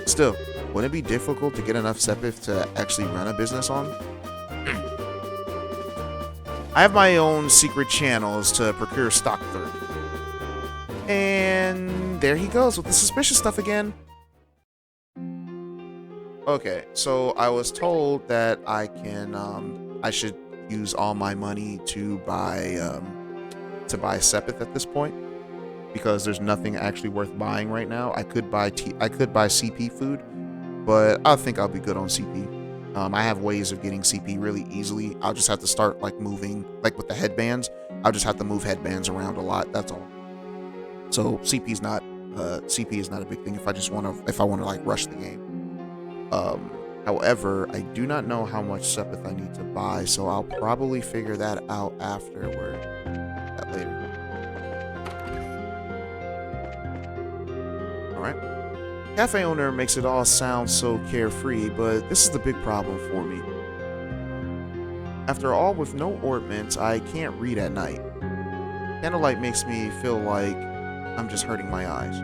Still, wouldn't it be difficult to get enough Sepith to actually run a business on? I have my own secret channels to procure stock through. And there he goes with the suspicious stuff again. Okay, so I was told that I should use all my money to buy Sepith at this point, because there's nothing actually worth buying right now. I could buy CP food, but I think I'll be good on CP. I have ways of getting CP really easily. I'll just have to start moving, with the headbands. I'll just have to move headbands around a lot. That's all. So CP is not a big thing if I want to rush the game. However, I do not know how much Sepith I need to buy, so I'll probably figure that out afterward. That later. Alright. Cafe owner makes it all sound so carefree, but this is the big problem for me. After all, with no ornaments, I can't read at night. Candlelight makes me feel like I'm just hurting my eyes.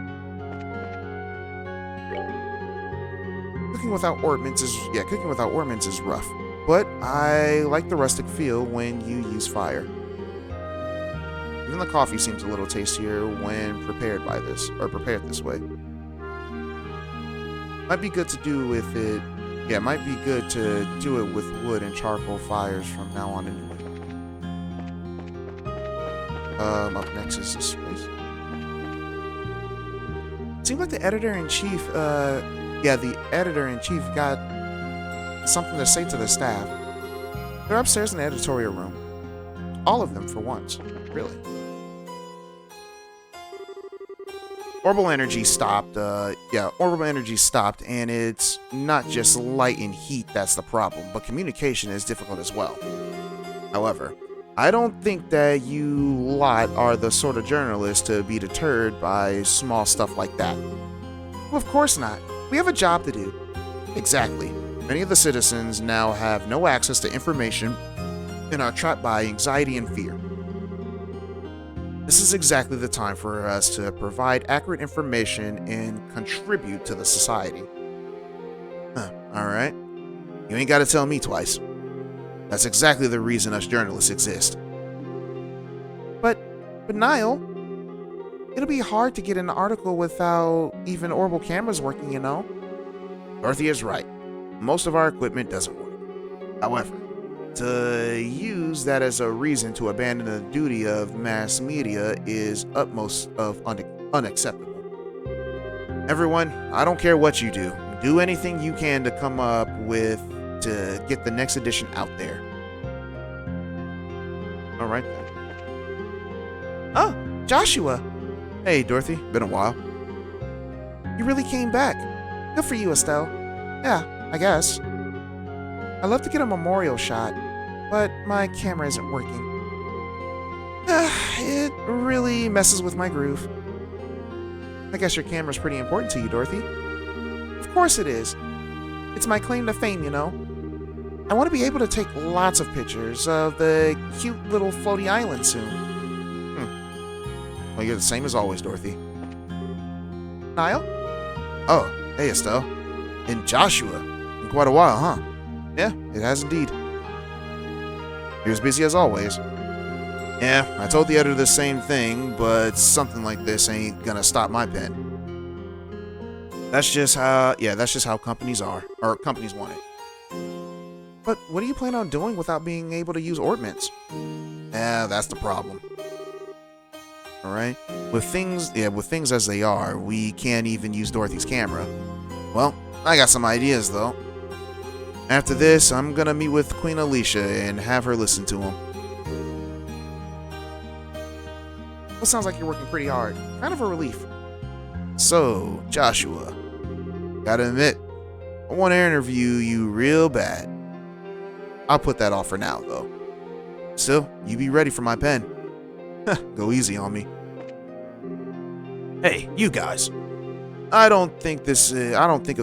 Cooking without ornaments is rough, but I like the rustic feel when you use fire. Even the coffee seems a little tastier when prepared this way. Might be good to do with it. Yeah, it might be good to do it with wood and charcoal fires from now on anyway. Up next is this place. Seems like the editor-in-chief, the editor-in-chief got something to say to the staff. They're upstairs in the editorial room. All of them for once, really. Orbital energy stopped, and it's not just light and heat that's the problem, but communication is difficult as well. However, I don't think that you lot are the sort of journalists to be deterred by small stuff like that. Well, of course not. We have a job to do. Exactly. Many of the citizens now have no access to information and are trapped by anxiety and fear. This is exactly the time for us to provide accurate information and contribute to the society. Alright. You ain't gotta tell me twice. That's exactly the reason us journalists exist. But Niall, it'll be hard to get an article without even orbital cameras working, you know? Dorothy is right. Most of our equipment doesn't work. However, to use that as a reason to abandon the duty of mass media is utmost of unacceptable. Everyone, I don't care what you do. Do anything you can to come up with to get the next edition out there. Alright then. Oh, Joshua! Hey, Dorothy. Been a while. You really came back. Good for you, Estelle. Yeah, I guess. I'd love to get a memorial shot, but my camera isn't working. It really messes with my groove. I guess your camera's pretty important to you, Dorothy. Of course it is. It's my claim to fame, you know. I want to be able to take lots of pictures of the cute little floaty island soon. Well, you're the same as always, Dorothy. Niall? Oh, hey, Estelle. And Joshua. In quite a while, huh? Yeah, it has indeed. You're as busy as always. Yeah, I told the editor the same thing, but something like this ain't gonna stop my pen. That's just how companies are, or companies want it. But what do you plan on doing without being able to use ordnance? Yeah, that's the problem. Alright? With things as they are, we can't even use Dorothy's camera. Well, I got some ideas though. After this, I'm gonna meet with Queen Alicia and have her listen to him. Well, sounds like you're working pretty hard. Kind of a relief. So, Joshua, gotta admit, I want to interview you real bad. I'll put that off for now, though. Still, you be ready for my pen. Go easy on me. Hey, you guys. I don't think of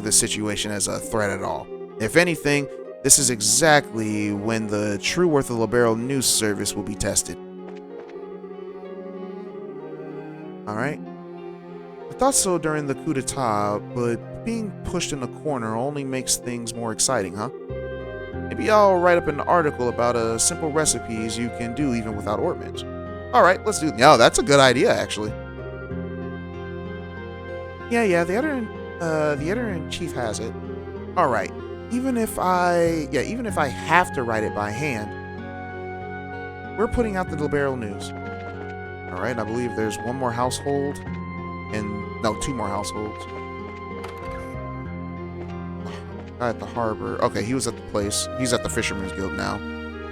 this situation as a threat at all. If anything, this is exactly when the true worth of the Libero news service will be tested. Alright? I thought so during the coup d'etat, but being pushed in a corner only makes things more exciting, huh? Maybe I'll write up an article about simple recipes you can do even without ordnance. Alright, let's do it. Yeah, that's a good idea, actually. Yeah, the editor-in-chief has it. Alright, even if I have to write it by hand, we're putting out the Libero news. Alright, I believe there's one more household, two more households. Guy at the harbor. Okay, he was at the place. He's at the Fisherman's Guild now.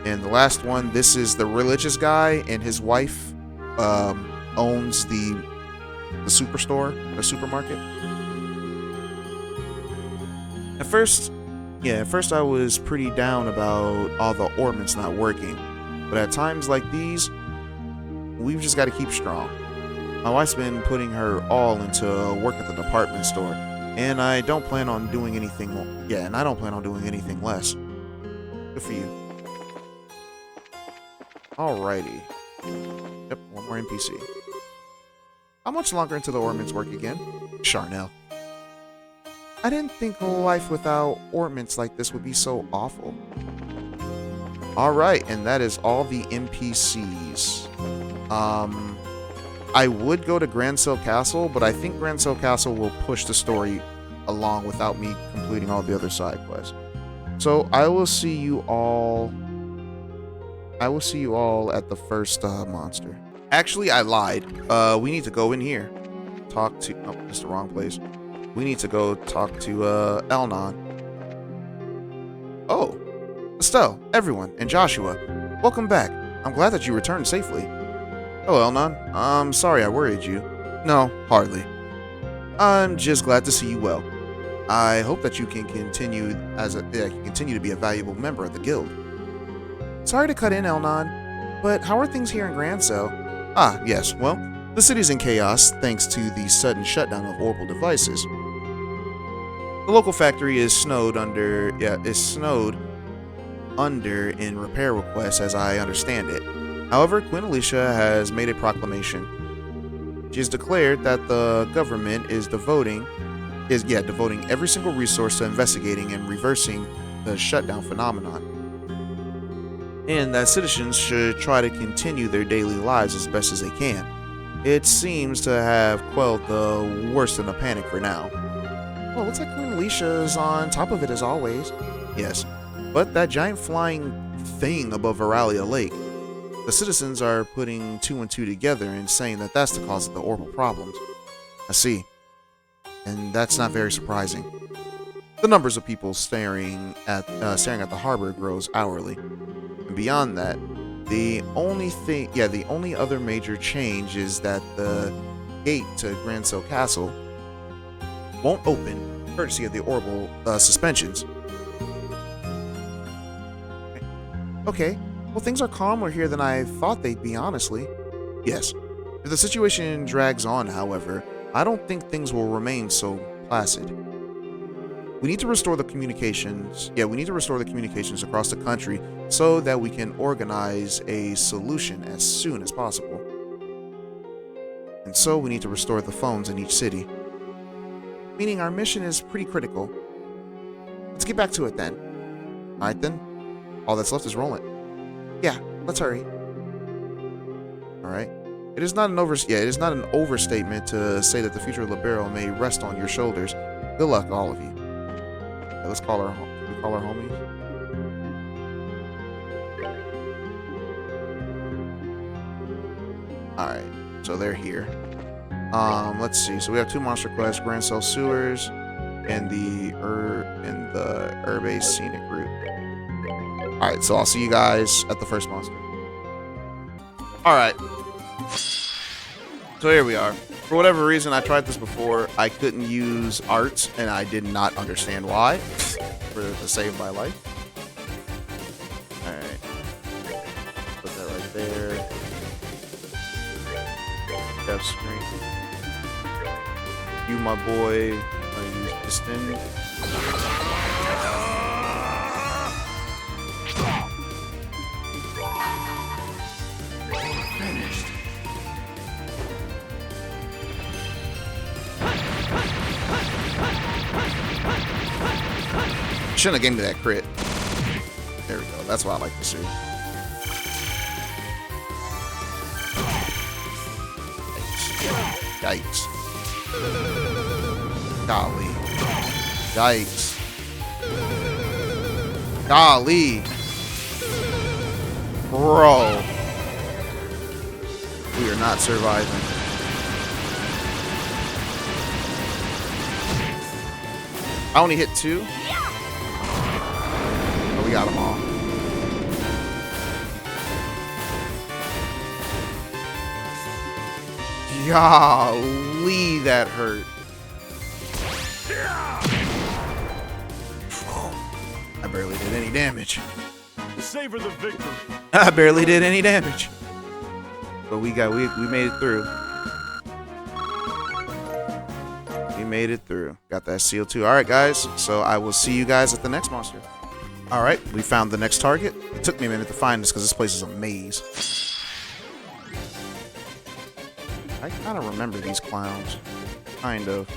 And the last one, this is the religious guy, and his wife owns the superstore, the supermarket. At first I was pretty down about all the ordnance not working. But at times like these, we've just got to keep strong. My wife's been putting her all into work at the department store, and I don't plan on doing anything. I don't plan on doing anything less. Good for you. Alrighty. Yep, one more NPC. How much longer until the ordnance work again? Charnel. I didn't think life without ordnance like this would be so awful. Alright, and that is all the NPCs. I would go to Grancel Castle, but I think Grancel Castle will push the story along without me completing all the other side quests. So I will see you all at the first monster. Actually, I lied. We need to go in here. Talk to... Oh, that's the wrong place. We need to go talk to Lie-Oh-Nin. Oh, Estelle, everyone, and Joshua. Welcome back. I'm glad that you returned safely. Hello, Lie-Oh-Nin. I'm sorry I worried you. No, hardly. I'm just glad to see you well. I hope that you can continue to be a valuable member of the guild. Sorry to cut in, Lie-Oh-Nin, but how are things here in Grancel? Ah, yes, well, the city's in chaos thanks to the sudden shutdown of orbital devices. The local factory is snowed under in repair requests as I understand it. However, Queen Alicia has made a proclamation. She has declared that the government is devoting every single resource to investigating and reversing the shutdown phenomenon. And that citizens should try to continue their daily lives as best as they can. It seems to have quelled the worst in the panic for now. Well, looks like Queen Alicia's on top of it as always. Yes, but that giant flying thing above Veralia Lake. The citizens are putting two and two together and saying that that's the cause of the orbital problems. I see. And that's not very surprising. The numbers of people staring at the harbor grows hourly. And beyond that, the only other major change is that the gate to Grancel Castle won't open, courtesy of the orbital suspensions. Okay, well, things are calmer here than I thought they'd be, honestly. Yes. If the situation drags on, however, I don't think things will remain so placid. We need to restore the communications. Yeah, we need to restore the communications across the country so that we can organize a solution as soon as possible. And so we need to restore the phones in each city. Meaning our mission is pretty critical. Let's get back to it then. Alright then. All that's left is rolling. Yeah, let's hurry. All right. It is not an overstatement to say that the future of Libero may rest on your shoulders. Good luck, all of you. Okay, let's call our homies. All right, so they're here. Let's see. So we have 2 monster quests: Grancel sewers and the Urbe scenic route. All right, so I'll see you guys at the first monster. All right. So here we are. For whatever reason, I tried this before. I couldn't use art, and I did not understand why. To save my life. All right. Put that right there. Death screen. You, my boy. I use piston. Finished. Shouldn't have gave me that crit. There we go. That's what I like to see. Yikes. Golly. Yikes. Golly. Bro. We are not surviving. I only hit 2. Oh, we got them all. Golly, that hurt. I barely did any damage. Savor the victory. I barely did any damage. But we made it through. We made it through. Got that seal too. All right, guys. So I will see you guys at the next monster. All right, we found the next target. It took me a minute to find this because this place is a maze. I kind of remember these clowns. Kind of.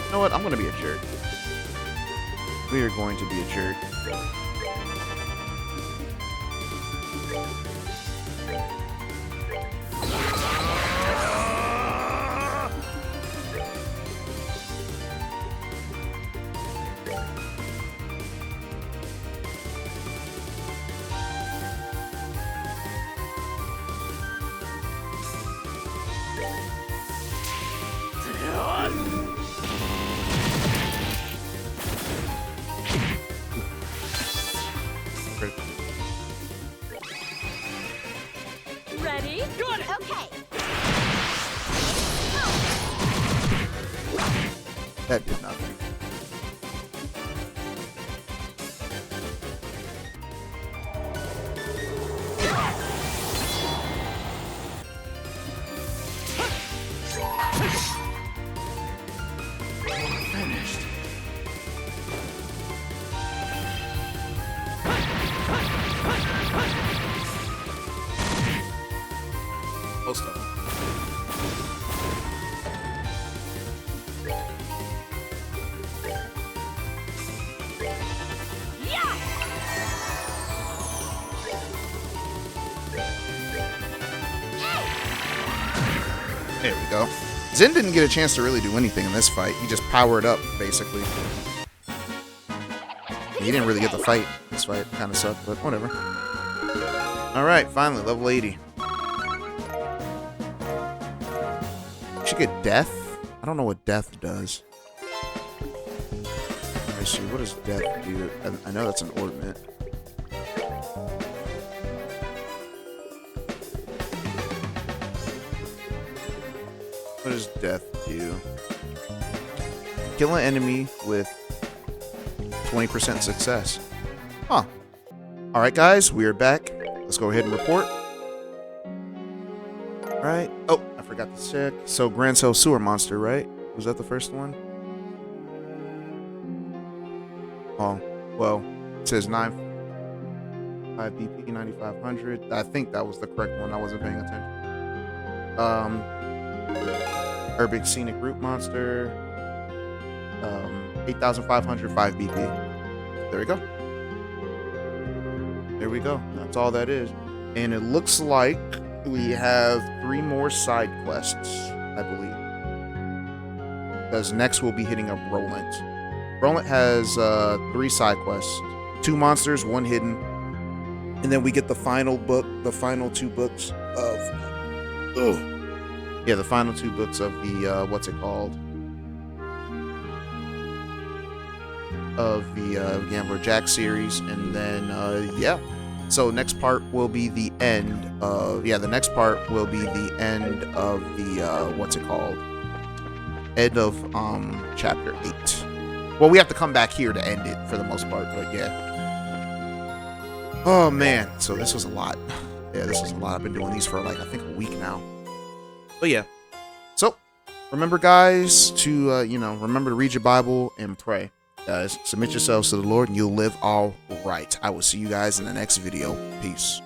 You know what? I'm going to be a jerk. We are going to be a jerk. Ready? Got it! Okay. That did nothing. Finished. Most of them. There we go. Zen didn't get a chance to really do anything in this fight. He just powered up, basically. He didn't really get the fight. This fight kind of sucked, but whatever. Alright, finally, level 80. Should get death? I don't know what death does. Let me see, what does death do? I know that's an ornament. What does death do? Kill an enemy with 20% success. Huh. Alright guys, we are back. Let's go ahead and report. Alright. Oh, I forgot to check. So Grancel sewer monster, right? Was that the first one? Oh, well, it says 5 BP 9500. I think that was the correct one. I wasn't paying attention. Urban Scenic Root Monster. 8,500, 5 BP. There we go. There we go. That's all that is. And it looks like we have 3 more side quests, I believe. Because next we'll be hitting up Roland. Roland has 3 side quests. 2 monsters, 1 hidden. And then we get the final book, the final 2 books of... yeah, the final 2 books of the, what's it called? Of the Gambler Jack series. And then, yeah. So next part will be the end of... Yeah, the next part will be the end of the, what's it called? End of, chapter 8. Well, we have to come back here to end it for the most part, but yeah. Oh, man. So this was a lot. Yeah, this was a lot. I've been doing these for, like, I think a week now. But yeah. So, remember, guys, to, you know, remember to read your Bible and pray. Guys, submit yourselves to the Lord and you'll live all right. I will see you guys in the next video. Peace.